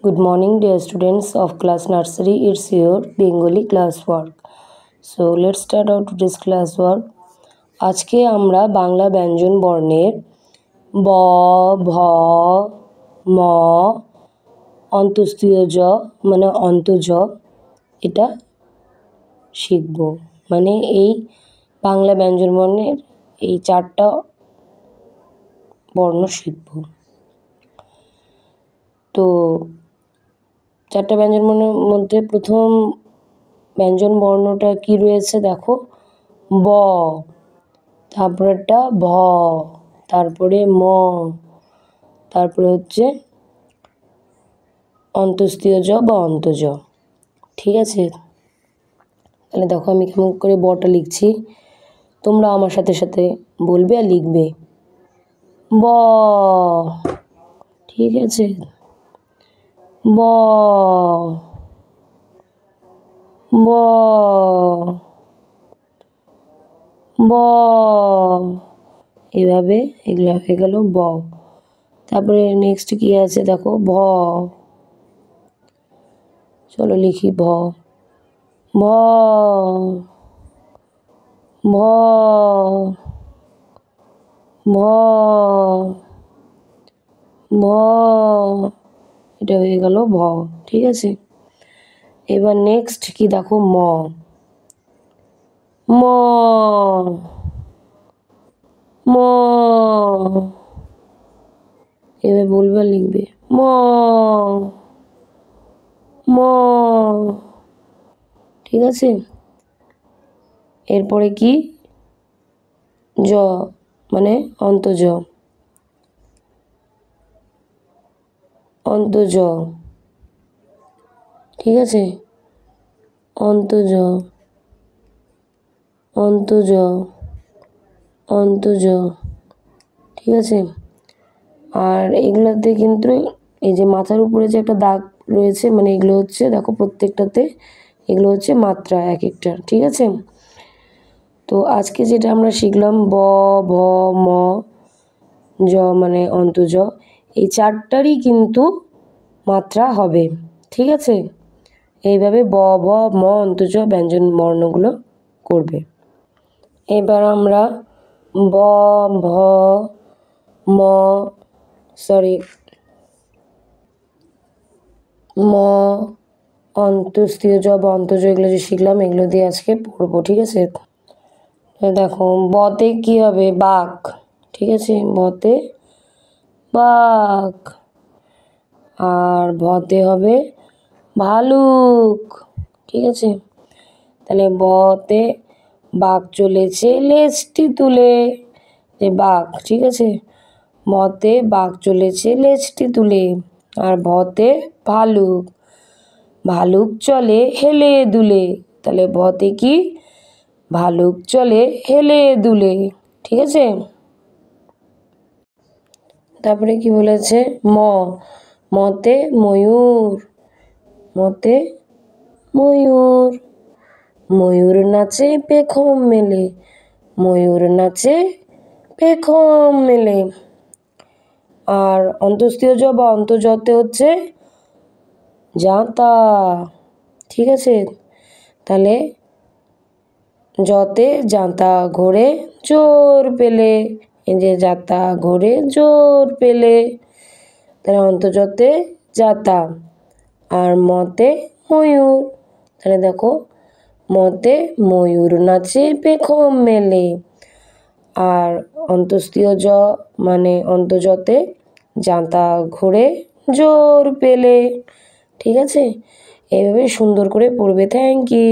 Good morning, dear students of class nursery. It's your Bengali class work. So let's start out today's class work. আজকে আমরা বাংলা ব্যঞ্জন বর্ণের ব, ভ, ম, অন্তস্থীয় জ মানে অন্তজ এটা শিখব। মানে এই বাংলা ব্যঞ্জন বর্ণের এই চারটা বর্ণ শিখব। তো চারটা ব্যঞ্জন বর্ণের মধ্যে প্রথম ব্যঞ্জন বর্ণটা কি রয়েছে দেখো, ব, তারপরেরটা ভ, তারপরে ম, তারপরে হচ্ছে অন্তস্থীয় জ বা অন্তজ। ঠিক আছে, তাহলে দেখো আমি কেমন করে বটা লিখছি, তোমরা আমার সাথে সাথে বলবে আর লিখবে। ব, ঠিক আছে, ব, ব, ব, এভাবে এগুলো হয়ে গেল ব। তারপরে নেক্সট কি আছে দেখো, ভ, চলো লিখি ভ, ভ, ভ, ভ, ভ, এটা হয়ে গেল ভ। ঠিক আছে, এবার নেক্সট কি দেখো, ম, ম, ম, এবার বলবে লিখবে ম, ম, ঠিক আছে। এরপরে কি, জ মানে অন্তজ, অন্তজ, ঠিক আছে, অন্তজ, অন্তজ, অন্তজ, ঠিক আছে। আর এগুলোতে কিন্তু এই যে মাথার উপরে যে একটা দাগ রয়েছে, মানে এগুলো হচ্ছে দেখো প্রত্যেকটাতে এগুলো হচ্ছে মাত্রা এক একটা, ঠিক আছে। তো আজকে যেটা আমরা শিখলাম ব, ভ, ম, জ মানে অন্তজ, এই চারটারই কিন্তু মাত্রা হবে, ঠিক আছে। এইভাবে ব, ভ, ম, অন্তজ ব্যঞ্জন বর্ণগুলো করবে। এবার আমরা ব, ভ, ম, ম, অন্তস্থীয় জ বা অন্তজ এগুলো যে শিখলাম এগুলো দিয়ে আজকে পড়বো, ঠিক আছে। দেখো বতে কি হবে, বাঘ, ঠিক আছে, বতে বাঘ। আর ভতে হবে ভালুক, ঠিক আছে। তাহলে বতে বাঘ চলেছে লেজটি তুলে, যে বাঘ, ঠিক আছে, বতে বাঘ চলেছে লেজটি তুলে। আর ভতে ভালুক, ভালুক চলে হেলে দুলে, তাহলে ভতে কি, ভালুক চলে হেলে দুলে, ঠিক আছে। তারপরে কি বলেছে, ম, মতে ময়ূর, মতে ময়ূর, ময়ূর নাচে পেখম মেলে, ময়ূর নাচে পেখম মেলে। আর অন্তস্থীয় জ বা অন্তজতে হচ্ছে জাঁতা, ঠিক আছে। তাহলে যতে জাঁতা ঘোরে জোর পেলে, এই যে জাঁতা ঘোরে জোর পেলে, তাহলে অন্তর্জতে জাঁতা। আর মতে ময়ূর, তাহলে দেখো মতে ময়ূর নাচে পেখম মেলে। আর অন্তস্থীয় জ মানে অন্তর্জতে জাঁতা ঘোরে জোর পেলে, ঠিক আছে। এইভাবে সুন্দর করে পড়বে। Thank you.